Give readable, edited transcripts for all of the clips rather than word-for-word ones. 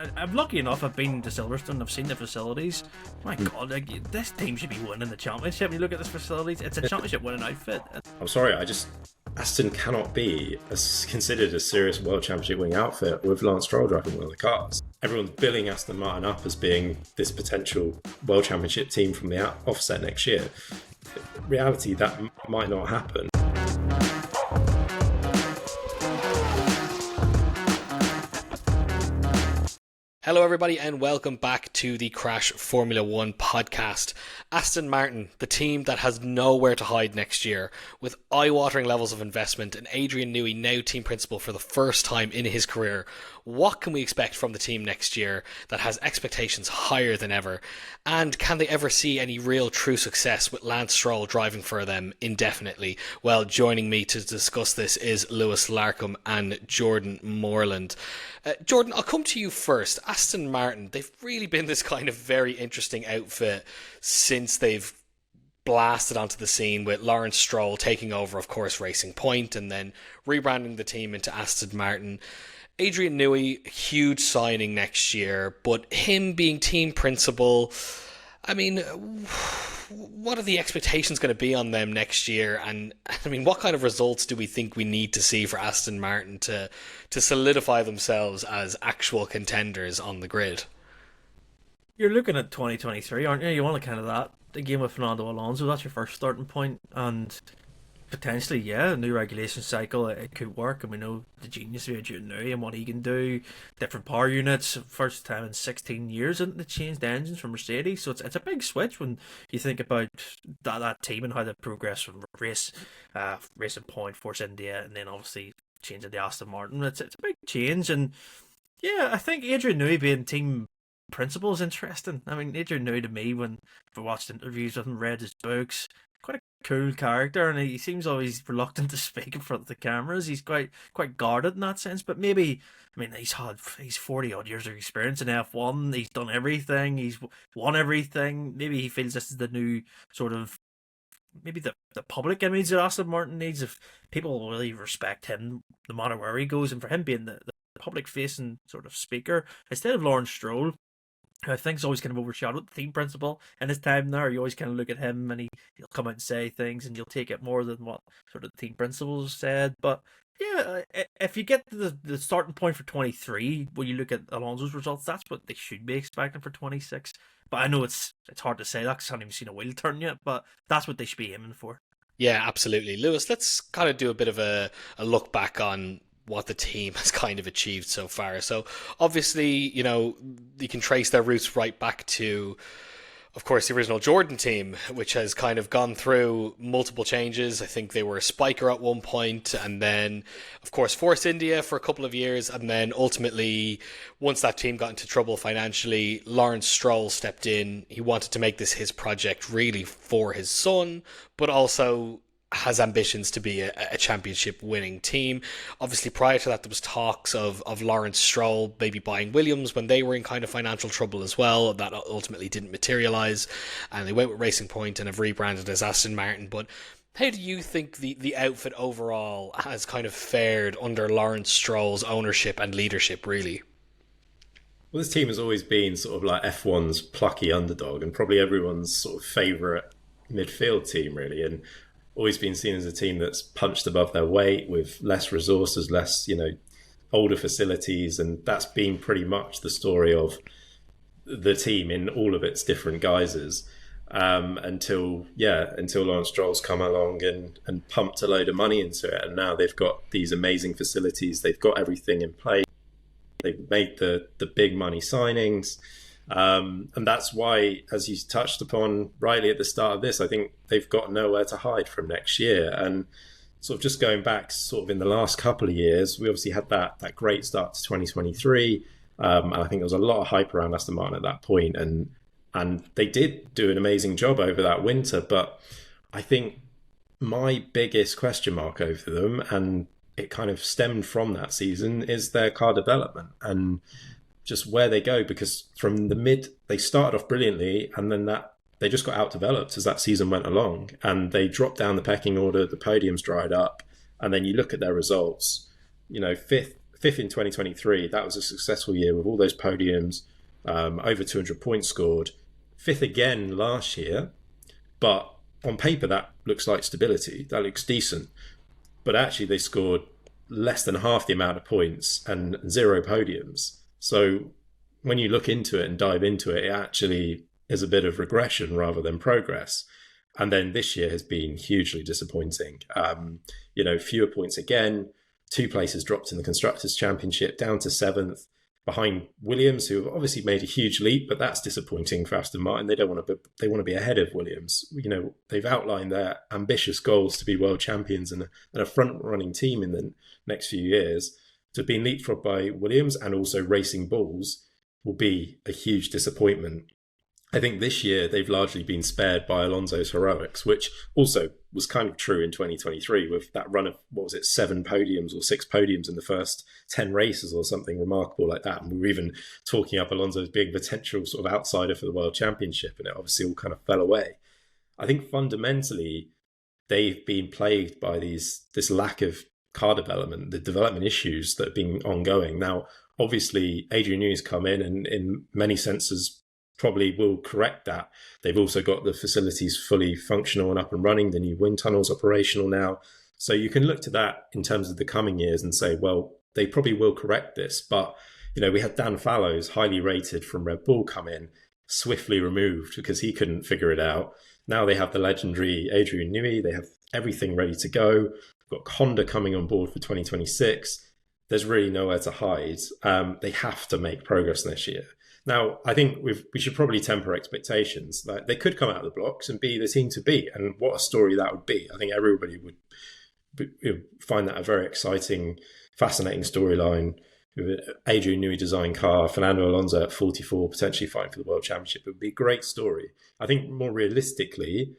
I'm lucky enough. I've been to Silverstone. I've seen the facilities. My God, like, this team should be winning the championship. You look at this facilities; it's a championship winning outfit. I'm sorry, Aston cannot be considered a serious World Championship winning outfit with Lawrence Stroll driving one of the cars. Everyone's billing Aston Martin up as being this potential World Championship team from the offset next year. In reality, that might not happen. Hello everybody and welcome back to the Crash Formula 1 podcast. Aston Martin, the team that has nowhere to hide next year, with eye-watering levels of investment and Adrian Newey now team principal for the first time in his career. What can we expect from the team next year that has expectations higher than ever? And can they ever see any real true success with Lance Stroll driving for them indefinitely? Well, joining me to discuss this is Lewis Larkham and Jordan Moreland. Jordan, I'll come to you first. Aston Martin, they've really been this kind of very interesting outfit since they've blasted onto the scene with Lawrence Stroll taking over, of course, Racing Point and then rebranding the team into Aston Martin. Adrian Newey, huge signing next year, but him being team principal, I mean, what are the expectations going to be on them next year? And I mean, what kind of results do we think we need to see for Aston Martin to solidify themselves as actual contenders on the grid? You're looking at 2023, aren't you? You want to kind of that the game with Fernando Alonso. That's your first starting point, and potentially, yeah, a new regulation cycle, it could work. And we know the genius of Adrian Newey and what he can do. Different power units, first time in 16 years, and they changed engines from Mercedes. So it's a big switch when you think about that team and how they progress from Racing Point, Force India, and then obviously changing to Aston Martin. It's a big change, and yeah, I think Adrian Newey being team principal is interesting. I mean, Adrian Newey to me, when I watched interviews with him, read his books, quite a cool character, and he seems always reluctant to speak in front of the cameras. He's quite guarded in that sense, but maybe, I mean, he's 40 odd years of experience in F1. He's done everything. He's won everything. Maybe he feels this is the new sort of, maybe the public image that Aston Martin needs. If people will really respect him no matter where he goes, and for him being the public facing sort of speaker instead of Lawrence Stroll, I think it's always kind of overshadowed the team principal in his time there. You always kind of look at him and he'll come out and say things and you'll take it more than what sort of the team principals said. But yeah, if you get to the starting point for 23, when you look at Alonso's results, that's what they should be expecting for 26. But I know it's hard to say that because I haven't even seen a wheel turn yet, but that's what they should be aiming for. Yeah, absolutely. Lewis, let's kind of do a bit of a look back on what the team has kind of achieved so far. So obviously, you know, you can trace their roots right back to, of course, the original Jordan team, which has kind of gone through multiple changes. I think they were a spiker at one point, and then, of course, Force India for a couple of years, and then ultimately, once that team got into trouble financially, Lawrence Stroll stepped in. He wanted to make this his project really for his son, but also has ambitions to be a championship winning team. Obviously, prior to that, there was talks of Lawrence Stroll maybe buying Williams when they were in kind of financial trouble as well. That ultimately didn't materialise, and they went with Racing Point and have rebranded as Aston Martin. But how do you think the outfit overall has kind of fared under Lawrence Stroll's ownership and leadership, really? Well, this team has always been sort of like F1's plucky underdog and probably everyone's sort of favourite midfield team, really. And always been seen as a team that's punched above their weight with less resources, less, older facilities. And that's been pretty much the story of the team in all of its different guises until Lawrence Stroll's come along and pumped a load of money into it. And now they've got these amazing facilities. They've got everything in place. They've made the big money signings. And that's why, as you touched upon rightly at the start of this, I think they've got nowhere to hide from next year. And sort of just going back sort of in the last couple of years, we obviously had that great start to 2023. And I think there was a lot of hype around Aston Martin at that point. And they did do an amazing job over that winter. But I think my biggest question mark over them, and it kind of stemmed from that season, is their car development and just where they go, because from the mid, they started off brilliantly and then they just got outdeveloped as that season went along and they dropped down the pecking order, the podiums dried up, and then you look at their results, fifth fifth in 2023. That was a successful year with all those podiums, over 200 points scored. Fifth again last year, but on paper that looks like stability. That looks decent. But actually they scored less than half the amount of points and 0 podiums. So when you look into it and dive into it, it actually is a bit of regression rather than progress. And then this year has been hugely disappointing. Fewer points again, 2 places dropped in the Constructors' Championship, down to 7th, behind Williams, who have obviously made a huge leap, but that's disappointing for Aston Martin. They want to be ahead of Williams. They've outlined their ambitious goals to be world champions and a front-running team in the next few years. To be leapfrogged by Williams and also Racing Bulls will be a huge disappointment. I think this year they've largely been spared by Alonso's heroics, which also was kind of true in 2023 with that run of, 7 podiums or 6 podiums in the first 10 races or something remarkable like that. And we were even talking up Alonso as being a potential sort of outsider for the World Championship, and it obviously all kind of fell away. I think fundamentally they've been plagued by this lack of car development, the development issues that have been ongoing. Now, obviously, Adrian Newey's come in and in many senses probably will correct that. They've also got the facilities fully functional and up and running, the new wind tunnel's operational now. So you can look to that in terms of the coming years and say, well, they probably will correct this. But, we had Dan Fallows, highly rated from Red Bull, come in, swiftly removed because he couldn't figure it out. Now they have the legendary Adrian Newey. They have everything ready to go. We've got Honda coming on board for 2026. There's really nowhere to hide. They have to make progress this year. Now, I think we should probably temper expectations. Like, they could come out of the blocks and be the team to beat, and what a story that would be. I think everybody would find that a very exciting, fascinating storyline with Adrian Newey design car, Fernando Alonso at 44, potentially fighting for the World Championship. It would be a great story. I think more realistically,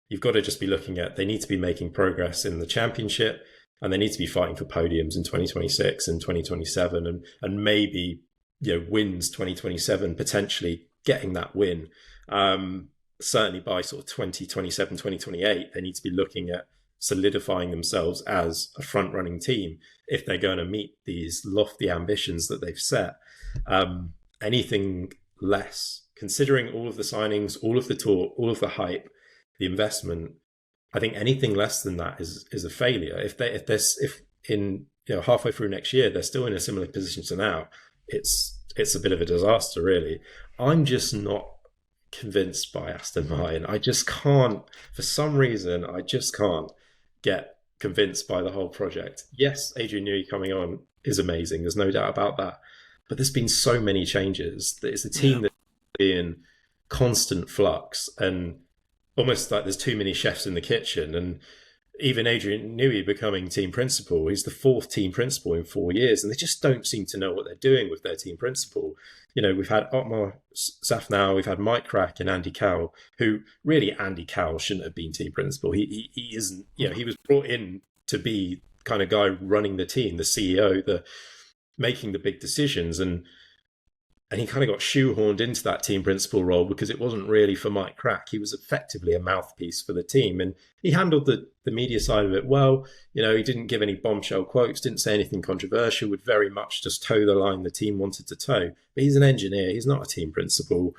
you've got to just be looking at they need to be making progress in the championship, and they need to be fighting for podiums in 2026 and 2027, and maybe wins 2027, potentially getting that win. Certainly by sort of 2027, 2028, they need to be looking at solidifying themselves as a front-running team if they're going to meet these lofty ambitions that they've set. Anything less, considering all of the signings, all of the talk, all of the hype, the investment, I think anything less than that is a failure. If in halfway through next year they're still in a similar position to now, it's a bit of a disaster, really. I'm just not convinced by Aston Martin. I just can't, for some reason, get convinced by the whole project. Yes, Adrian Newey coming on is amazing. There's no doubt about that. But there's been so many changes that it's a team that's in constant flux, and almost like there's too many chefs in the kitchen. And even Adrian Newey becoming team principal, he's the 4th team principal in 4 years, and they just don't seem to know what they're doing with their team principal. We've had Otmar Safnauer, we've had Mike Crack and Andy Cowell, who really Andy Cowell shouldn't have been team principal. He isn't, he was brought in to be kind of guy running the team, the CEO, making the big decisions, and he kind of got shoehorned into that team principal role because it wasn't really for Mike Crack. He was effectively a mouthpiece for the team, and he handled the media side of it well. He didn't give any bombshell quotes, didn't say anything controversial, would very much just toe the line the team wanted to toe. But he's an engineer, he's not a team principal.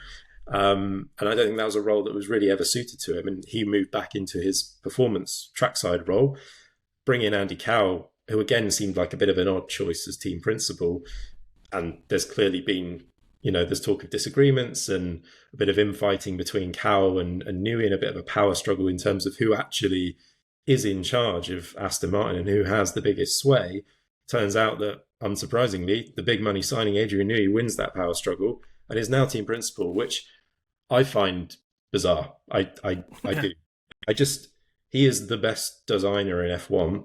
And I don't think that was a role that was really ever suited to him. And he moved back into his performance trackside role, bring in Andy Cowell, who again seemed like a bit of an odd choice as team principal. And there's clearly been there's talk of disagreements and a bit of infighting between Cowell and Newey, and a bit of a power struggle in terms of who actually is in charge of Aston Martin and who has the biggest sway. Turns out that, unsurprisingly, the big money signing Adrian Newey wins that power struggle and is now team principal, which I find bizarre. I do. He is the best designer in F1.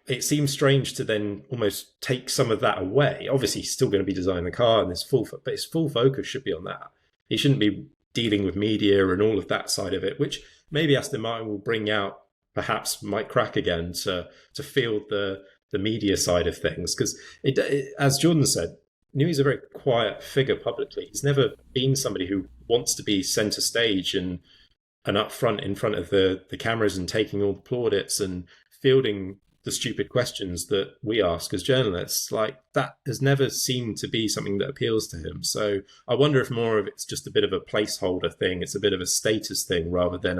It seems strange to then almost take some of that away. Obviously, he's still going to be designing the car, and but his full focus should be on that. He shouldn't be dealing with media and all of that side of it, which maybe Aston Martin will bring out perhaps Mike Crack again to field the media side of things. Because as Jordan said, Newey's a very quiet figure publicly. He's never been somebody who wants to be centre stage and up front in front of the cameras and taking all the plaudits and fielding the stupid questions that we ask as journalists. Like, that has never seemed to be something that appeals to him. So I wonder if more of it's just a bit of a placeholder thing. It's a bit of a status thing rather than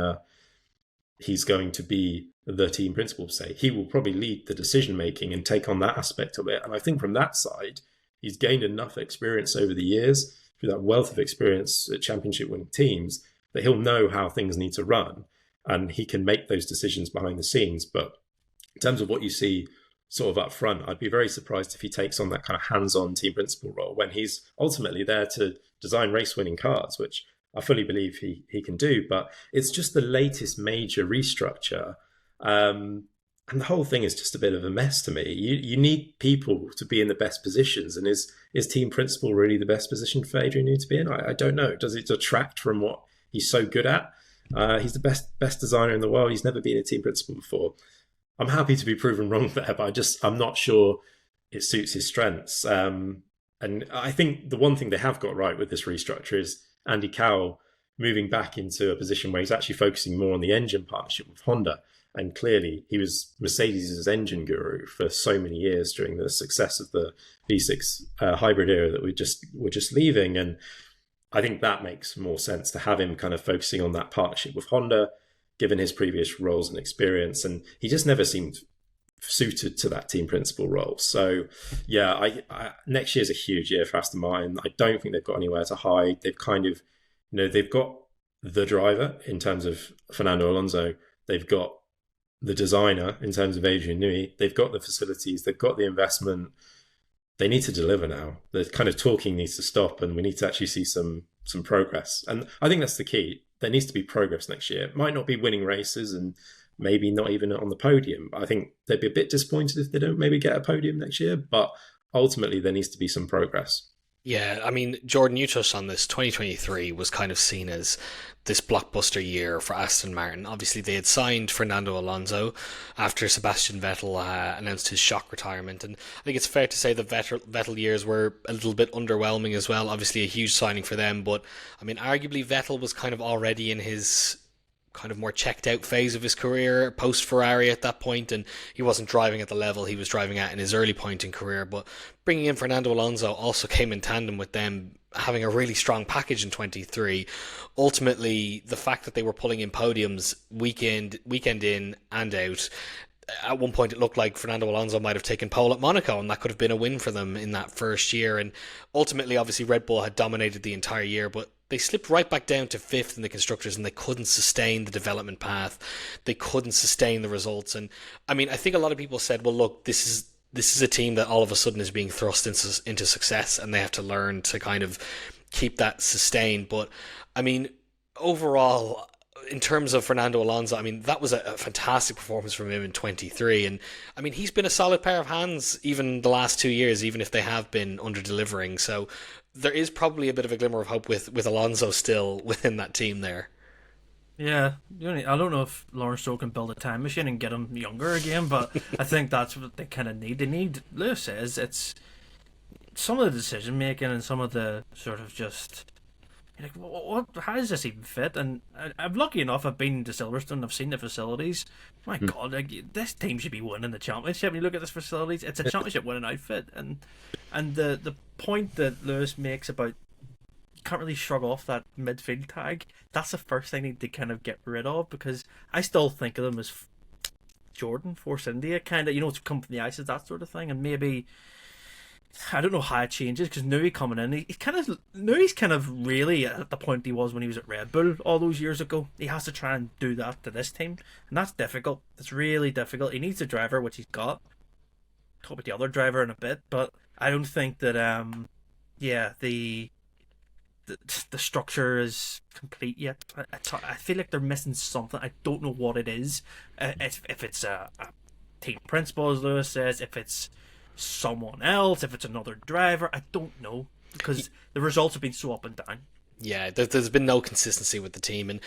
he's going to be the team principal. Say he will probably lead the decision making and take on that aspect of it. And I think from that side, he's gained enough experience over the years, through that wealth of experience at championship winning teams, that he'll know how things need to run and he can make those decisions behind the scenes. But in terms of what you see sort of up front, I'd be very surprised if he takes on that kind of hands-on team principal role when he's ultimately there to design race-winning cars, which I fully believe he can do. But it's just the latest major restructure. And the whole thing is just a bit of a mess to me. You need people to be in the best positions. And is team principal really the best position for Adrian Newey to be in? I don't know. Does it detract from what he's so good at? He's the best designer in the world. He's never been a team principal before. I'm happy to be proven wrong there, but I'm not sure it suits his strengths. And I think the one thing they have got right with this restructure is Andy Cowell moving back into a position where he's actually focusing more on the engine partnership with Honda. And clearly, he was Mercedes' engine guru for so many years during the success of the V6 hybrid era that we're just leaving. And I think that makes more sense to have him kind of focusing on that partnership with Honda, given his previous roles and experience. And he just never seemed suited to that team principal role. So, yeah, I next year's a huge year for Aston Martin. I don't think they've got anywhere to hide. They've kind of, they've got the driver in terms of Fernando Alonso. They've got the designer in terms of Adrian Newey. They've got the facilities. They've got the investment. They need to deliver now. The kind of talking needs to stop, and we need to actually see some progress. And I think that's the key. There needs to be progress next year. It might not be winning races and maybe not even on the podium. I think they'd be a bit disappointed if they don't maybe get a podium next year, but ultimately there needs to be some progress. Yeah, I mean, Jordan, you touched on this. 2023 was kind of seen as this blockbuster year for Aston Martin. Obviously, they had signed Fernando Alonso after Sebastian Vettel announced his shock retirement. And I think it's fair to say the Vettel years were a little bit underwhelming as well. Obviously, a huge signing for them. But, I mean, arguably, Vettel was kind of already in his kind of more checked out phase of his career post Ferrari at that point, and he wasn't driving at the level he was driving at in his early point in career. But bringing in Fernando Alonso also came in tandem with them having a really strong package in 23. Ultimately, the fact that they were pulling in podiums weekend in and out, at one point it looked like Fernando Alonso might have taken pole at Monaco, and that could have been a win for them in that first year. And ultimately, obviously, Red Bull had dominated the entire year, but they slipped right back down to fifth in the constructors, and they couldn't sustain the development path. They couldn't sustain the results. And I mean, I think a lot of people said, well, look, this is a team that all of a sudden is being thrust into success, and they have to learn to kind of keep that sustained. But I mean, overall, in terms of Fernando Alonso, I mean, that was a fantastic performance from him in 23. And I mean, he's been a solid pair of hands even the last 2 years, even if they have been under-delivering. So there is probably a bit of a glimmer of hope with Alonso still within that team there. Yeah, I don't know if Lawrence Stroll can build a time machine and get him younger again, but I think that's what they kind of need. They need, Lewis says, it's some of the decision making and some of the sort of just, like, what? How does this even fit? And I'm lucky enough. I've been to Silverstone. I've seen the facilities. My God, like, this team should be winning the championship. When you look at this facilities, it's a championship winning outfit. And the point that Lewis makes about you can't really shrug off that midfield tag. That's the first thing they need to kind of get rid of, because I still think of them as Jordan, Force India, kind of, it's come from the ices, that sort of thing. And maybe, I don't know how it changes, because Newey coming in, Newey's kind of really at the point he was when he was at Red Bull all those years ago. He has to try and do that to this team, and that's difficult. It's really difficult. He needs a driver, which he's got. Talk about the other driver in a bit, but I don't think that the structure is complete yet. I feel like they're missing something. I don't know what it is. If it's a team principal, as Lewis says, if it's someone else, if it's another driver, I don't know, because the results have been so up and down. Yeah, there's been no consistency with the team, and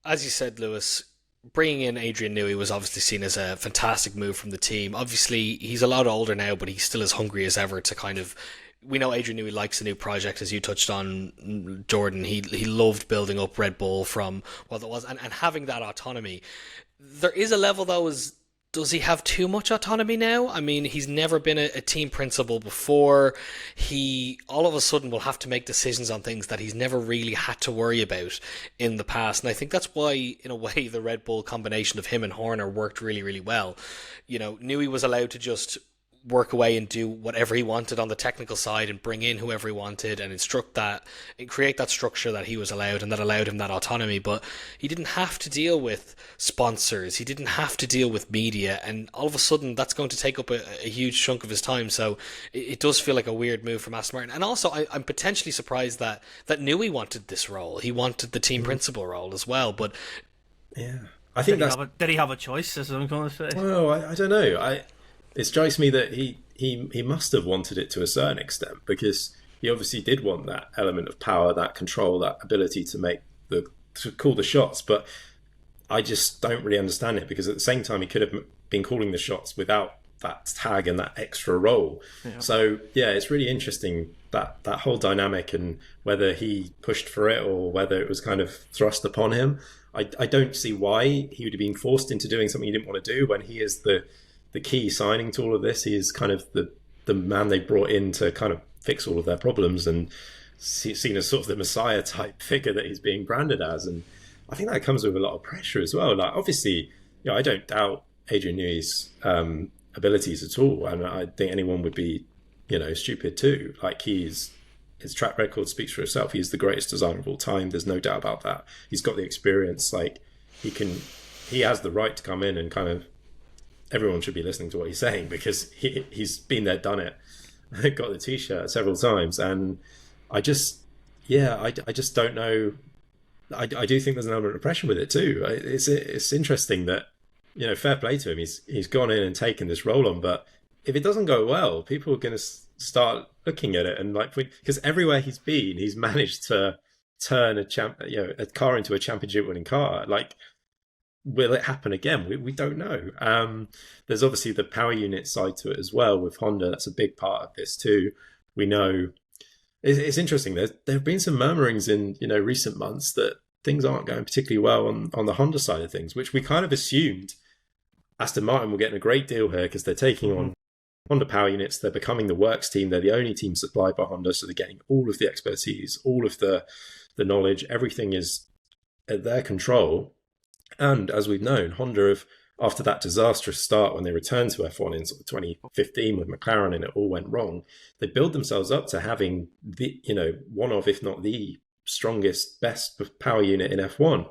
as you said, Lewis, bringing in Adrian Newey was obviously seen as a fantastic move from the team. Obviously, he's a lot older now, but he's still as hungry as ever to kind of. We know Adrian Newey likes a new project, as you touched on, Jordan. He loved building up Red Bull from what it was, and having that autonomy. There is a level, though, as does he have too much autonomy now? I mean, he's never been a team principal before. He all of a sudden will have to make decisions on things that he's never really had to worry about in the past. And I think that's why, in a way, the Red Bull combination of him and Horner worked really, really well. You know, Newey was allowed to just work away and do whatever he wanted on the technical side and bring in whoever he wanted and instruct that and create that structure that he was allowed, and that allowed him that autonomy. But he didn't have to deal with sponsors, he didn't have to deal with media, and all of a sudden that's going to take up a huge chunk of his time. So it does feel like a weird move from Aston Martin. And also I'm potentially surprised that Newey wanted this role. He wanted the team principal role as well, but yeah, I think did he have a choice, as I'm going to say? Well, I don't know. It strikes me that he must have wanted it to a certain extent, because he obviously did want that element of power, that control, that ability to call the shots. But I just don't really understand it, because at the same time he could have been calling the shots without that tag and that extra role. Yeah. So yeah, it's really interesting that whole dynamic, and whether he pushed for it or whether it was kind of thrust upon him. I don't see why he would have been forced into doing something he didn't want to do, when he is the key signing to all of this. He is kind of the man they brought in to kind of fix all of their problems, and seen as sort of the messiah type figure that he's being branded as. And I think that comes with a lot of pressure as well. Like, obviously, you know, I don't doubt Adrian Newey's abilities at all, and I think anyone would be, you know, stupid too. Like, his track record speaks for itself. He's the greatest designer of all time. There's no doubt about that. He's got the experience. Like, he has the right to come in and kind of, everyone should be listening to what he's saying, because he's been there, done it, got the t-shirt several times. And I just don't know. I do think there's an element of pressure with it too. It's interesting that, you know, fair play to him. He's gone in and taken this role on, but if it doesn't go well, people are going to start looking at it and, like, because everywhere he's been, he's managed to turn a car into a championship-winning car. Like, will it happen again? We don't know. There's obviously the power unit side to it as well with Honda. That's a big part of this too. We know it's interesting. There have been some murmurings in, you know, recent months that things aren't going particularly well on the Honda side of things, which we kind of assumed Aston Martin were getting a great deal here, because they're taking on Honda power units. They're becoming the works team. They're the only team supplied by Honda, so they're getting all of the expertise, all of the knowledge. Everything is at their control. And as we've known, Honda have, after that disastrous start when they returned to F1 in sort of 2015 with McLaren and it all went wrong, they built themselves up to having the, you know, one of, if not the strongest, best power unit in F1.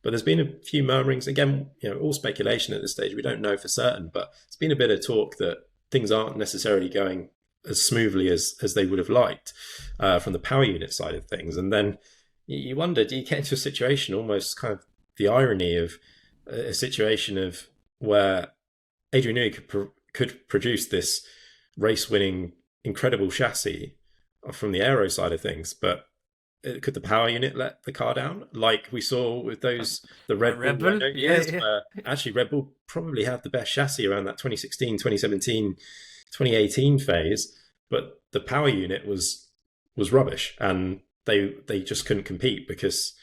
But there's been a few murmurings, again, you know, all speculation at this stage. We don't know for certain, but it's been a bit of talk that things aren't necessarily going as smoothly as they would have liked from the power unit side of things. And then you wonder, do you get into a situation, almost kind of the irony of a situation of where Adrian Newey could produce this race-winning, incredible chassis from the aero side of things, but could the power unit let the car down, like we saw with the Red Bull years, where actually Red Bull probably had the best chassis around that 2016, 2017, 2018 phase, but the power unit was rubbish, and they just couldn't compete because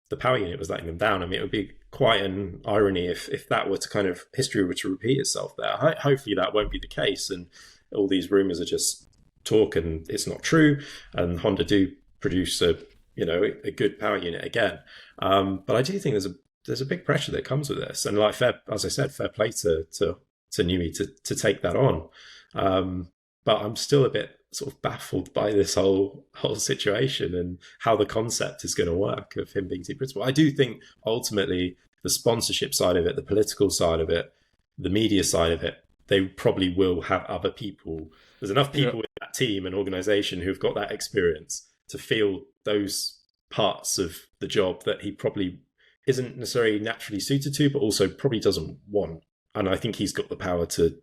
the power unit was letting them down. I mean, it would be quite an irony if that were to kind of, history were to repeat itself there. Hopefully that won't be the case, and all these rumours are just talk and it's not true, and Honda do produce a good power unit again. But I do think there's a big pressure that comes with this, and like, as I said, fair play to Newey to take that on. But I'm still a bit sort of baffled by this whole situation and how the concept is going to work of him being team principal. I do think ultimately the sponsorship side of it, the political side of it, the media side of it, they probably will have other people. There's enough people in that team and organisation who've got that experience to feel those parts of the job that he probably isn't necessarily naturally suited to, but also probably doesn't want. And I think he's got the power to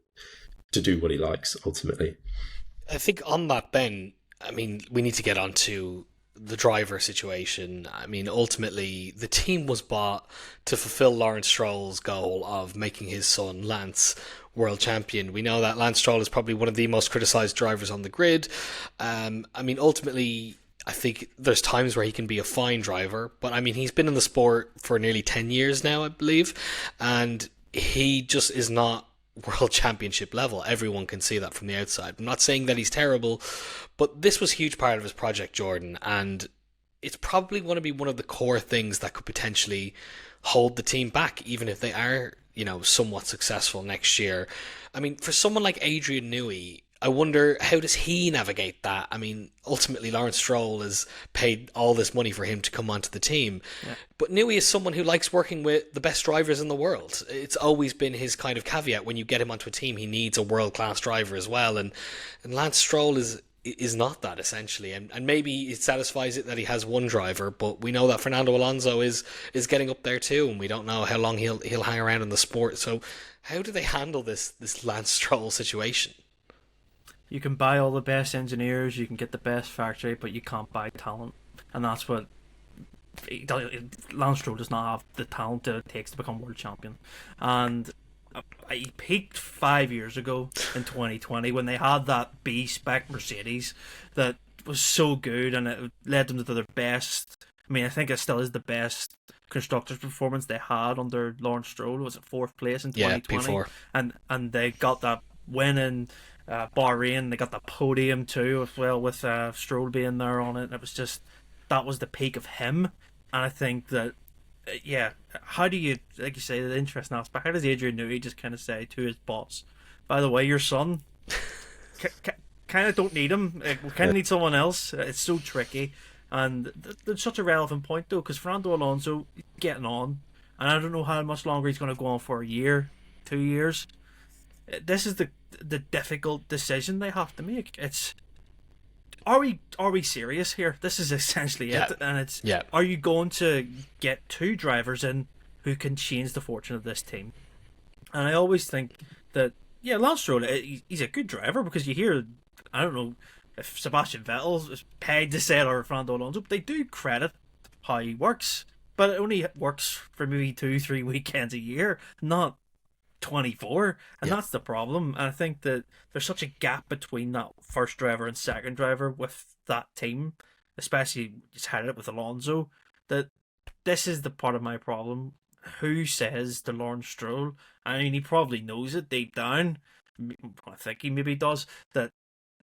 do what he likes ultimately. I think on that, Ben, I mean, we need to get onto the driver situation. I mean, ultimately, the team was bought to fulfill Lawrence Stroll's goal of making his son Lance world champion. We know that Lance Stroll is probably one of the most criticised drivers on the grid. I mean, ultimately, I think there's times where he can be a fine driver, but I mean, he's been in the sport for nearly 10 years now, I believe, and he just is not world championship level. Everyone can see that from the outside. I'm not saying that he's terrible, but this was a huge part of his project, Jordan, and it's probably going to be one of the core things that could potentially hold the team back, even if they are, somewhat successful next year. I mean, for someone like Adrian Newey, I wonder, how does he navigate that? I mean, ultimately, Lawrence Stroll has paid all this money for him to come onto the team. Yeah. But Newey is someone who likes working with the best drivers in the world. It's always been his kind of caveat. When you get him onto a team, he needs a world-class driver as well. And Lance Stroll is not that, essentially. And maybe it satisfies it that he has one driver, but we know that Fernando Alonso is getting up there too, and we don't know how long he'll hang around in the sport. So how do they handle this Lance Stroll situation? You can buy all the best engineers, you can get the best factory, but you can't buy talent. And that's what Lance Stroll does not have the talent that it takes to become world champion. And he peaked 5 years ago in 2020 when they had that B-spec Mercedes that was so good, and it led them to their best. I mean, I think it still is the best constructors' performance they had under Lawrence Stroll. Was it fourth place in 2020? Yeah, P4. And they got that win in Bahrain. They got the podium too, as well, with Stroll being there on it. And it was just, that was the peak of him. And I think that, how do you, like you say, the interesting aspect, how does Adrian Newey just kind of say to his boss, by the way, your son, kind of don't need him. We kind of need someone else. It's so tricky. And that's such a relevant point, though, because Fernando Alonso getting on, and I don't know how much longer he's going to go on for, a year, 2 years. This is the difficult decision they have to make. It's, are we serious here? This is essentially it, and it's, are you going to get two drivers in who can change the fortune of this team? And I always think that, Lance Stroll, he's a good driver, because you hear, I don't know if Sebastian Vettel is paid to say it, or Fernando Alonso, but they do credit how he works, but it only works for maybe 2-3 weekends a year, not 24, and that's the problem. And I think that there's such a gap between that first driver and second driver with that team, especially just had it with Alonso, that this is the part of my problem. Who says to Lawrence Stroll, I mean, he probably knows it deep down, I think he maybe does, that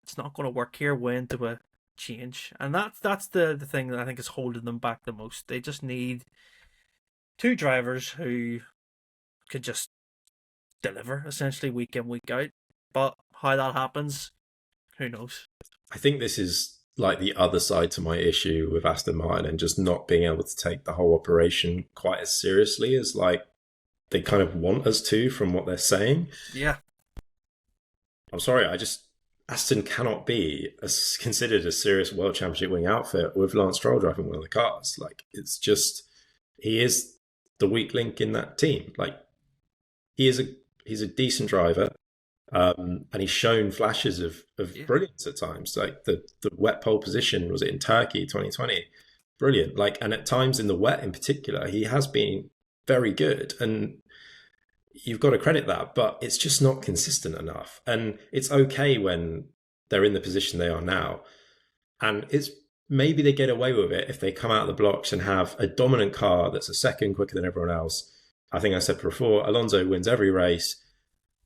it's not going to work here, when to a change? And that's the thing that I think is holding them back the most. They just need two drivers who could just deliver, essentially, week in, week out. But how that happens, who knows? I think this is like the other side to my issue with Aston Martin, and just not being able to take the whole operation quite as seriously as like they kind of want us to, from what they're saying. Yeah. I'm sorry, Aston cannot be considered a serious World Championship winning outfit with Lance Stroll driving one of the cars. Like, it's just, he is the weak link in that team. Like, he's a decent driver, and he's shown flashes of brilliance at times. Like the wet pole position, was it in Turkey 2020? Brilliant. Like, and at times in the wet in particular, he has been very good, and you've got to credit that, but it's just not consistent enough. And it's okay when they're in the position they are now. And it's, maybe they get away with it if they come out of the blocks and have a dominant car that's a second quicker than everyone else. I think I said before, Alonso wins every race,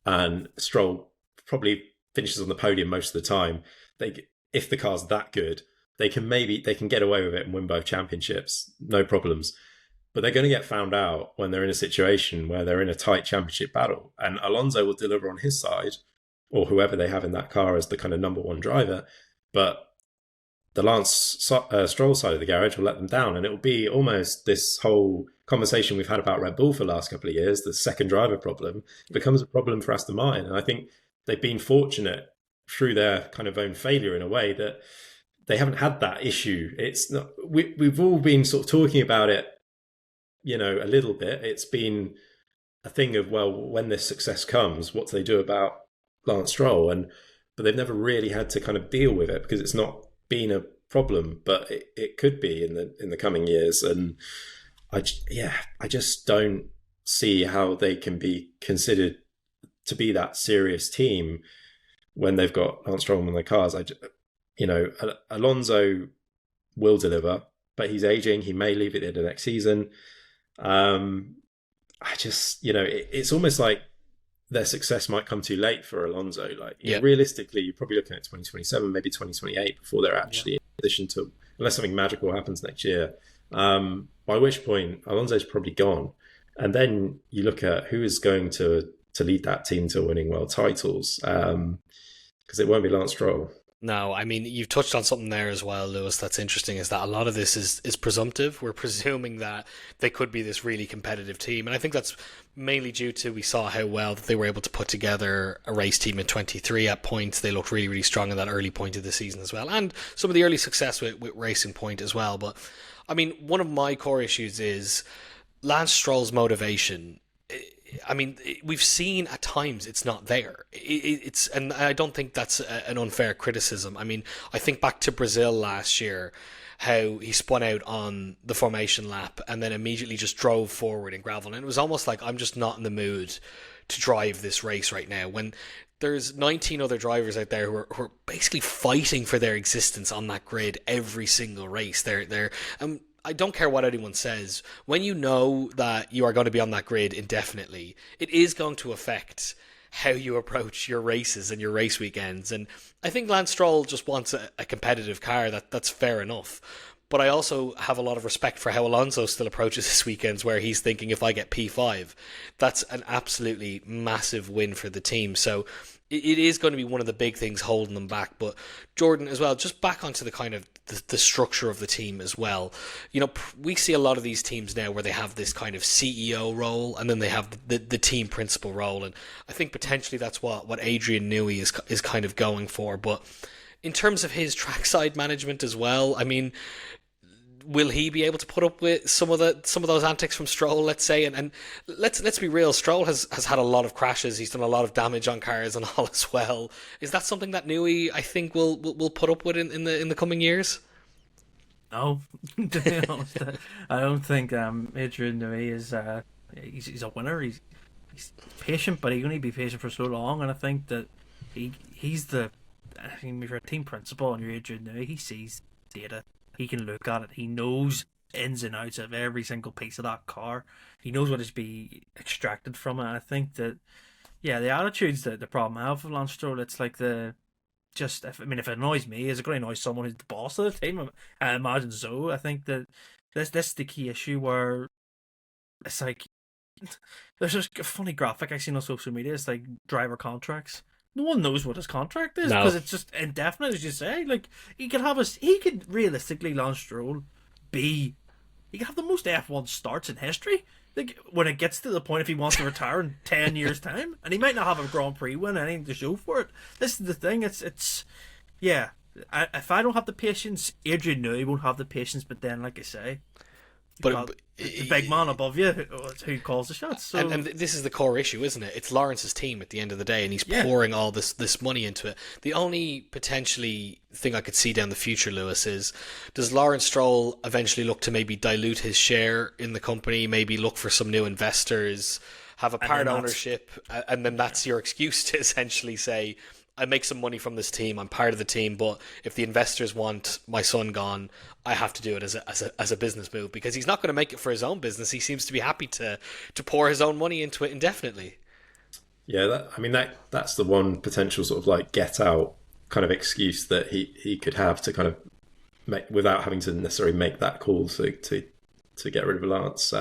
and Stroll probably finishes on the podium most of the time. If the car's that good, they can get away with it and win both championships, no problems. But they're going to get found out when they're in a situation where they're in a tight championship battle, and Alonso will deliver on his side, or whoever they have in that car as the kind of number one driver. But the Lance Stroll side of the garage will let them down, and it will be almost this whole conversation we've had about Red Bull for the last couple of years, the second driver problem, becomes a problem for Aston Martin. And I think they've been fortunate through their kind of own failure in a way that they haven't had that issue. It's not, we've all been sort of talking about it, a little bit. It's been a thing of, well, when this success comes, what do they do about Lance Stroll? But they've never really had to kind of deal with it, because it's not been a problem, but it could be in the coming years. And I just don't see how they can be considered to be that serious team when they've got Lance Stroll on their cars. Alonso will deliver, but he's aging. He may leave it at the next season. I just, it's almost like their success might come too late for Alonso. Like, Yeah. realistically, you're probably looking at 2027, maybe 2028 before they're Yeah. actually in position to, unless something magical happens next year. By which point, Alonso's probably gone. And then you look at who is going to lead that team to winning world titles, because it won't be Lance Stroll. No, I mean, you've touched on something there as well, Lewis. That's interesting, is that a lot of this is presumptive. We're presuming that they could be this really competitive team. And I think that's mainly due to we saw how well that they were able to put together a race team in 23 at points. They looked really, really strong in that early point of the season as well. And some of the early success with Racing Point as well. But, I mean, one of my core issues is Lance Stroll's motivation. I mean, we've seen at times it's not there. And I don't think that's an unfair criticism. I mean, I think back to Brazil last year, how he spun out on the formation lap and then immediately just drove forward in gravel. And it was almost like, I'm just not in the mood to drive this race right now. When there's 19 other drivers out there who are basically fighting for their existence on that grid every single race. They're I don't care what anyone says. When you know that you are going to be on that grid indefinitely, it is going to affect how you approach your races and your race weekends. And I think Lance Stroll just wants a competitive car. That's fair enough. But I also have a lot of respect for how Alonso still approaches his weekends, where he's thinking, if I get P5, that's an absolutely massive win for the team. So it is going to be one of the big things holding them back. But Jordan, as well, just back onto the kind of the structure of the team as well. We see a lot of these teams now where they have this kind of CEO role, and then they have the team principal role. And I think potentially that's what Adrian Newey is kind of going for. But in terms of his trackside management as well, I mean, will he be able to put up with some of those antics from Stroll, let's say? And let's be real, Stroll has had a lot of crashes. He's done a lot of damage on cars and all as well. Is that something that Newey, I think, will put up with in the coming years? No, to be honest, I don't think Adrian Newey is. He's a winner. He's patient, but he can only be patient for so long. And I think that he's the. I mean, if you're a team principal and you're Adrian Newey, he sees data. He can look at it. He knows ins and outs of every single piece of that car. He knows what is be extracted from it. And I think that, yeah, the attitude's the problem I have with Lance Stroll. It's like if it annoys me, is it going to annoy someone who's the boss of the team? I imagine so. I think that this is the key issue where it's like there's this funny graphic I seen on social media. It's like driver contracts. No one knows what his contract is because it's just indefinite, as you say. Like he could realistically, Lance Stroll, he could have the most F1 starts in history. Like when it gets to the point if he wants to retire in 10 years' time, and he might not have a Grand Prix win, anything to show for it. This is the thing. Yeah. If I don't have the patience, Adrian Newey won't have the patience. But then, like I say, but the big man above you who calls the shots. So. And this is the core issue, isn't it? It's Lawrence's team at the end of the day, and he's pouring all this money into it. The only potentially thing I could see down the future, Lewis, is does Lawrence Stroll eventually look to maybe dilute his share in the company, maybe look for some new investors, have a part ownership, and then that's your excuse to essentially say, I make some money from this team, I'm part of the team, but if the investors want my son gone, I have to do it as a business move, because he's not going to make it for his own business. He seems to be happy to pour his own money into it indefinitely. Yeah, that's the one potential sort of like get out kind of excuse that he could have to kind of make without having to necessarily make that call to get rid of Lance.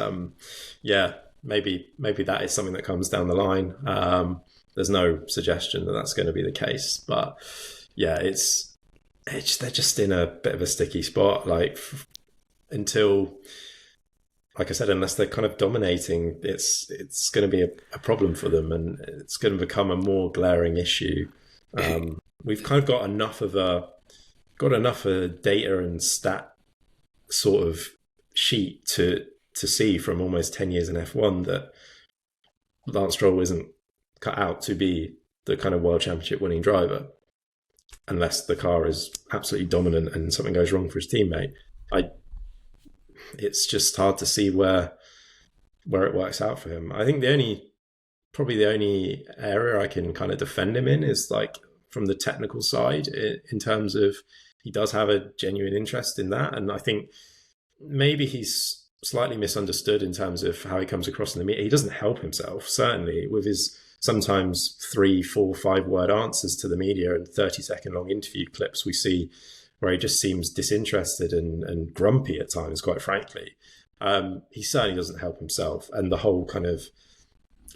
Maybe that is something that comes down the line. There's no suggestion that that's going to be the case, but yeah, they're just in a bit of a sticky spot. Like until, like I said, unless they're kind of dominating, it's going to be a problem for them, and it's going to become a more glaring issue. We've kind of got enough of data and stat sort of sheet to see from almost 10 years in F1 that Lance Stroll isn't cut out to be the kind of world championship winning driver unless the car is absolutely dominant and something goes wrong for his teammate. It's just hard to see where it works out for him. I think probably the only area I can kind of defend him in is like from the technical side, in terms of he does have a genuine interest in that, and I think maybe he's slightly misunderstood in terms of how he comes across in the media. He doesn't help himself, certainly, with his sometimes 3, 4, 5 word answers to the media and 30-second long interview clips we see where he just seems disinterested and grumpy at times, quite frankly. He certainly doesn't help himself. And the whole kind of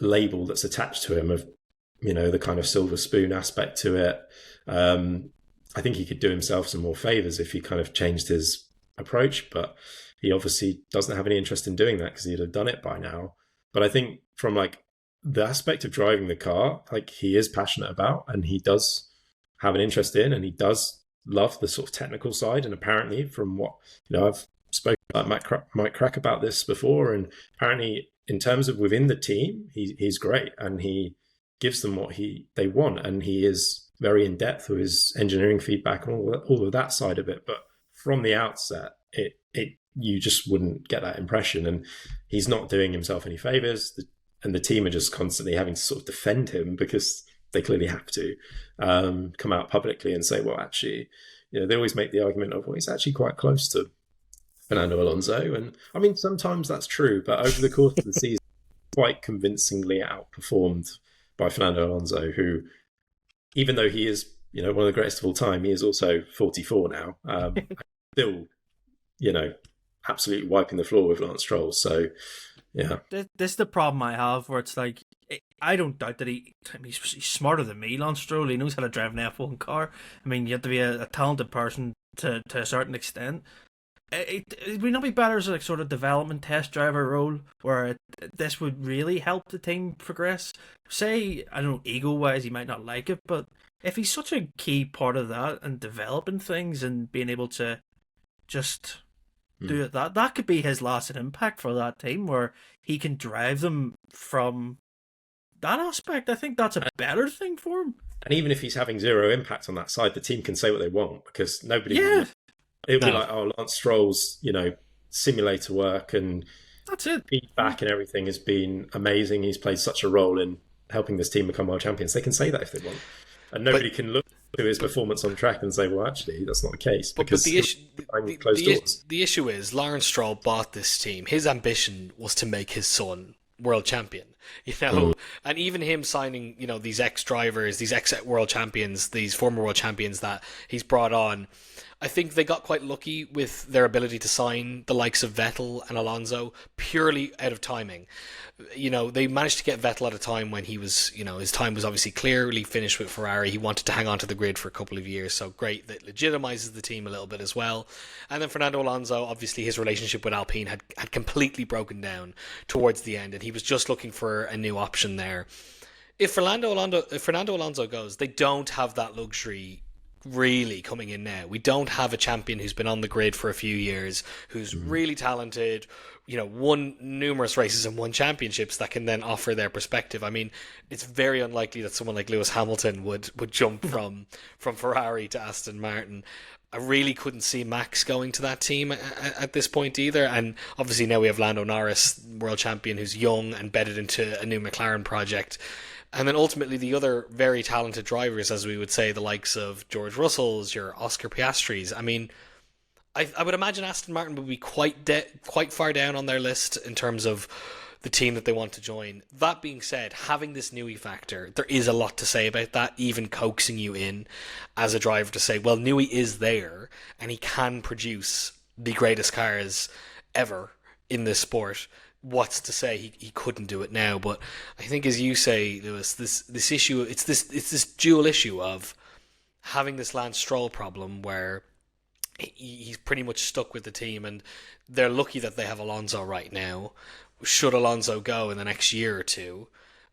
label that's attached to him of, the kind of silver spoon aspect to it, I think he could do himself some more favours if he kind of changed his approach, but he obviously doesn't have any interest in doing that because he'd have done it by now. But I think from like the aspect of driving the car, like he is passionate about, and he does have an interest in, and he does love the sort of technical side. And apparently from what, I've spoken about Mike Crack about this before, and apparently in terms of within the team, he's great, and he gives them what they want, and he is very in depth with his engineering feedback and all of that side of it. But from the outset, you just wouldn't get that impression, and he's not doing himself any favors. And the team are just constantly having to sort of defend him because they clearly have to come out publicly and say, well, actually, they always make the argument of, well, he's actually quite close to Fernando Alonso. And I mean, sometimes that's true, but over the course of the season, quite convincingly outperformed by Fernando Alonso, who, even though he is, one of the greatest of all time, he is also 44 now. Still, absolutely wiping the floor with Lawrence Stroll. So, yeah. This is the problem I have, where it's like, I don't doubt that he's smarter than me, Lawrence Stroll. He knows how to drive an F1 car. I mean, you have to be a talented person to a certain extent. It would not be better as a sort of development test driver role where this would really help the team progress? Say, I don't know, ego-wise, he might not like it, but if he's such a key part of that and developing things and being able to just do it, that could be his lasting impact for that team, where he can drive them from that aspect. I think that's a better thing for him. And even if he's having zero impact on that side, the team can say what they want, because nobody... Yeah. It would be like, oh, Lance Stroll's, simulator work and that's it. Feedback and everything has been amazing. He's played such a role in helping this team become world champions. They can say that if they want. And nobody can look to his performance on track and say, well, actually, that's not the case. Because the issue is Lawrence Stroll bought this team. His ambition was to make his son world champion, and even him signing, these ex-drivers, these ex-world champions, these former world champions that he's brought on, I think they got quite lucky with their ability to sign the likes of Vettel and Alonso purely out of timing. They managed to get Vettel at a time when he was, his time was obviously clearly finished with Ferrari. He wanted to hang on to the grid for a couple of years, so great. That legitimizes the team a little bit as well. And then Fernando Alonso, obviously his relationship with Alpine had completely broken down towards the end, and he was just looking for a new option there. If Fernando Alonso goes, they don't have that luxury really coming in now. We don't have a champion who's been on the grid for a few years, who's really talented, won numerous races and won championships that can then offer their perspective. I mean, it's very unlikely that someone like Lewis Hamilton would jump from Ferrari to Aston Martin. I really couldn't see Max going to that team at this point either. And obviously now we have Lando Norris, world champion, who's young and bedded into a new McLaren project. And then ultimately the other very talented drivers, as we would say, the likes of George Russell's, your Oscar Piastris. I mean, I would imagine Aston Martin would be quite far down on their list in terms of the team that they want to join. That being said, having this Newey factor, there is a lot to say about that, even coaxing you in as a driver to say, well, Newey is there and he can produce the greatest cars ever in this sport. What's to say he couldn't do it now? But I think, as you say, Lewis, this issue, it's this dual issue of having this Lance Stroll problem where he's pretty much stuck with the team, and they're lucky that they have Alonso right now. Should Alonso go in the next year or two,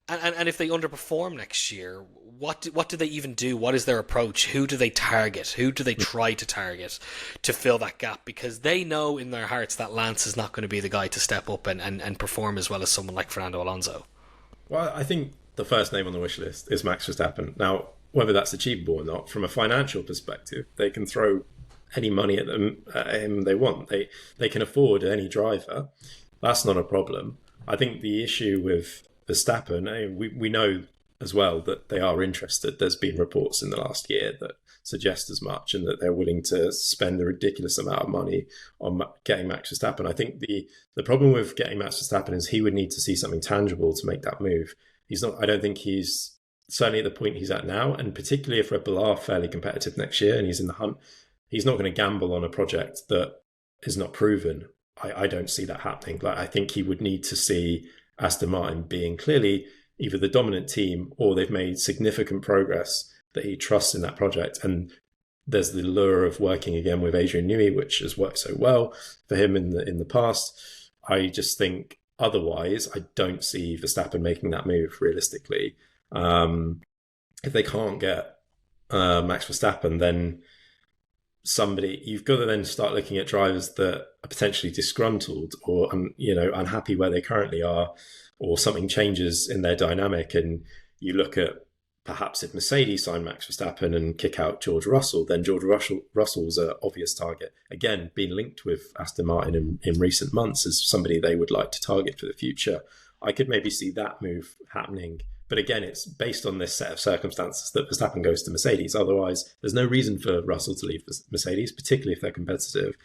and if they underperform next year, what do they even do? What is their approach? Who do they target? Who do they try to target to fill that gap? Because they know in their hearts that Lance is not going to be the guy to step up and perform as well as someone like Fernando Alonso. Well, I think the first name on the wish list is Max Verstappen. Now, whether that's achievable or not, from a financial perspective, they can throw any money at him they want. They can afford any driver. That's not a problem. I think the issue with Verstappen, we know as well that they are interested. There's been reports in the last year that suggest as much, and that they're willing to spend a ridiculous amount of money on getting Max Verstappen. I think the problem with getting Max Verstappen is he would need to see something tangible to make that move. He's not. I don't think he's certainly at the point he's at now, and particularly if Red Bull are fairly competitive next year and he's in the hunt, he's not going to gamble on a project that is not proven. I don't see that happening. Like, I think he would need to see Aston Martin being clearly either the dominant team or they've made significant progress that he trusts in that project. And there's the lure of working again with Adrian Newey, which has worked so well for him in the past. I just think otherwise, I don't see Verstappen making that move realistically. If they can't get Max Verstappen, then you've got to then start looking at drivers that are potentially disgruntled or unhappy where they currently are, or something changes in their dynamic, and you look at perhaps if Mercedes sign Max Verstappen and kick out George Russell, then George Russell's an obvious target. Again, being linked with Aston Martin in recent months as somebody they would like to target for the future. I could maybe see that move happening. But again, it's based on this set of circumstances that Verstappen goes to Mercedes. Otherwise, there's no reason for Russell to leave Mercedes, particularly if they're competitive.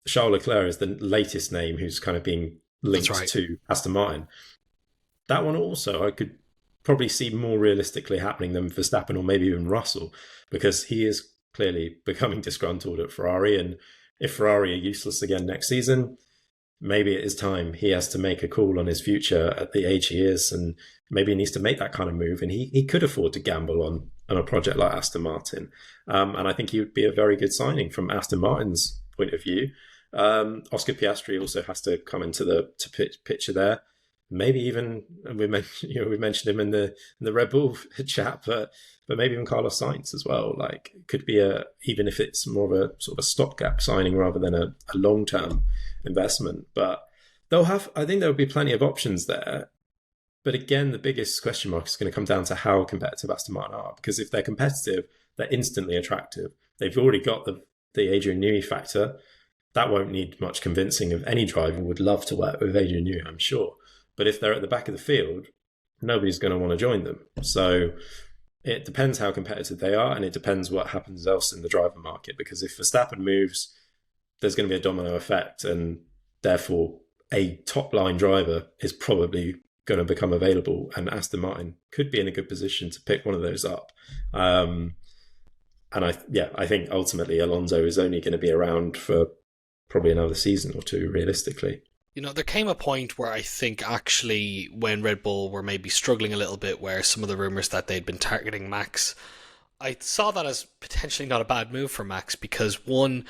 Charles Leclerc is the latest name who's kind of being linked to Aston Martin. That one also I could probably see more realistically happening than Verstappen or maybe even Russell, because he is clearly becoming disgruntled at Ferrari. And if Ferrari are useless again next season, maybe it is time he has to make a call on his future at the age he is, and maybe he needs to make that kind of move. And he could afford to gamble on a project like Aston Martin. And I think he would be a very good signing from Aston Martin's point of view. Oscar Piastri also has to come into the picture there. Maybe even we mentioned him in the Red Bull chat, but maybe even Carlos Sainz as well. Like, could be even if it's more of a sort of a stopgap signing rather than a long-term investment. But I think there will be plenty of options there. But again, the biggest question mark is going to come down to how competitive Aston Martin are, because if they're competitive, they're instantly attractive. They've already got the Adrian Newey factor. That won't need much convincing of any driver would love to work with Adrian Newey, I'm sure. But if they're at the back of the field, nobody's going to want to join them. So it depends how competitive they are, and it depends what happens else in the driver market. Because if Verstappen moves, there's going to be a domino effect, and therefore a top-line driver is probably going to become available, and Aston Martin could be in a good position to pick one of those up. And I think ultimately Alonso is only going to be around for probably another season or two, realistically. You know, there came a point where I think actually when Red Bull were maybe struggling a little bit, where some of the rumours that they'd been targeting Max, I saw that as potentially not a bad move for Max, because one,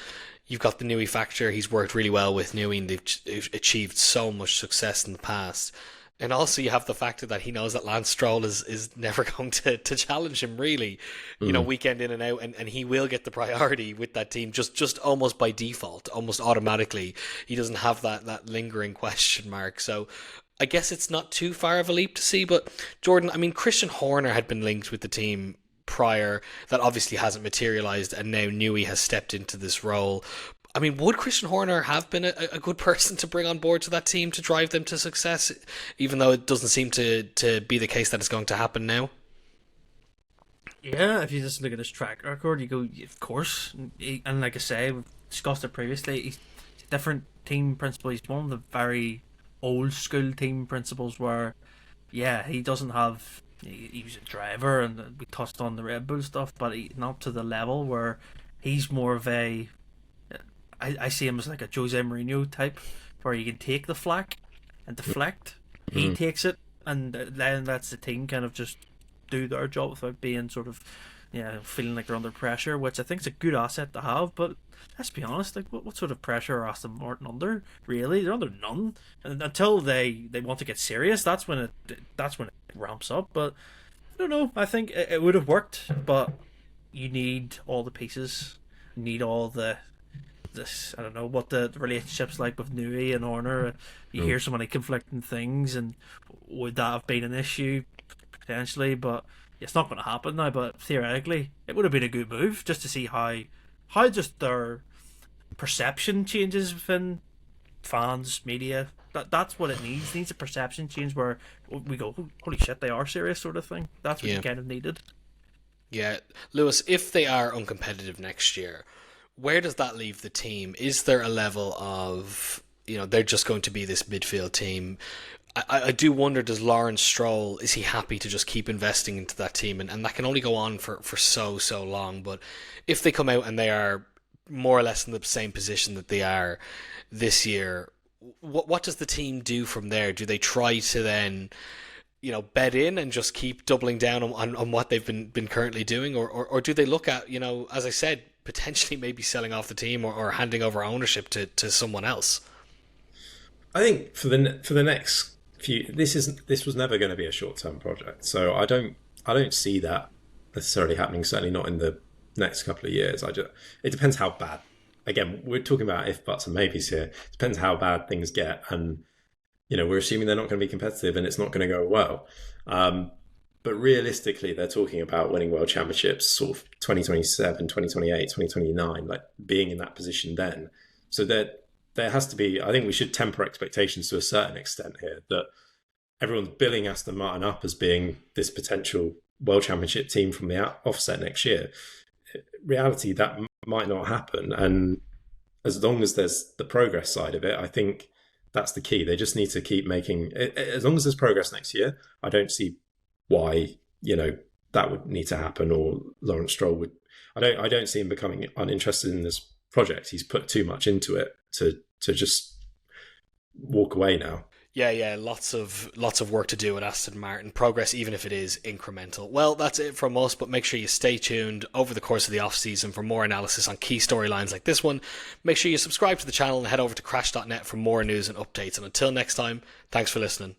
you've got the Newey factor, he's worked really well with Newey and they've achieved so much success in the past. And also you have the factor that he knows that Lance Stroll is never going to challenge him really, you know, weekend in and out, and he will get the priority with that team just almost by default, almost automatically. He doesn't have that lingering question mark. So I guess it's not too far of a leap to see. But Jordan, I mean, Christian Horner had been linked with the team prior. That obviously hasn't materialised, and now Newey has stepped into this role. I mean, would Christian Horner have been a good person to bring on board to that team to drive them to success, even though it doesn't seem to be the case that it's going to happen now? Yeah, if you just look at his track record, you go, of course. And like I say, we've discussed it previously, he's a different team principle. He's one of the very old school team principles where, yeah, he doesn't have... He was a driver, and we touched on the Red Bull stuff, but not to the level where he's more of a... I see him as like a Jose Mourinho type, where you can take the flack and deflect. He takes it, and then lets the team kind of just do their job without being sort of, feeling like they're under pressure, which I think is a good asset to have. But let's be honest, like what sort of pressure are Aston Martin under? Really, they're under none. And until they want to get serious, that's when it ramps up. But I don't know. I think it would have worked, but you need all the pieces. You need all I don't know what the relationship's like with Newey and Horner. You hear so many conflicting things, and would that have been an issue? Potentially, but it's not going to happen now. But theoretically, it would have been a good move just to see how just their perception changes within fans, media, That's what it needs. It needs a perception change where we go, holy shit, they are serious, sort of thing. That's what you kind of needed. Yeah, Lewis, if they are uncompetitive next year, where does that leave the team? Is there a level of, they're just going to be this midfield team? I do wonder, does Lawrence Stroll, is he happy to just keep investing into that team? And that can only go on for so long. But if they come out and they are more or less in the same position that they are this year, what does the team do from there? Do they try to then, bed in and just keep doubling down on what they've been currently doing? Or do they look at, as I said, potentially maybe selling off the team or handing over ownership to someone else? I think for the next few, this was never going to be a short-term project, so I don't see that necessarily happening. Certainly not in the next couple of years. It depends how bad. Again, we're talking about if, buts, and maybes here. It depends how bad things get, and we're assuming they're not going to be competitive, and it's not going to go well. But realistically, they're talking about winning world championships sort of 2027, 2028, 2029, like being in that position then. So there has to be, I think we should temper expectations to a certain extent here, that everyone's billing Aston Martin up as being this potential world championship team from the offset next year. Reality, that might not happen. And as long as there's the progress side of it, I think that's the key. They just need to keep making, as long as there's progress next year, I don't see why, that would need to happen, or Lawrence Stroll would. I don't see him becoming uninterested in this project. He's put too much into it to just walk away now. Yeah, lots of work to do at Aston Martin. Progress, even if it is incremental. Well, that's it from us, but make sure you stay tuned over the course of the off-season for more analysis on key storylines like this one. Make sure you subscribe to the channel and head over to crash.net for more news and updates. And until next time, thanks for listening.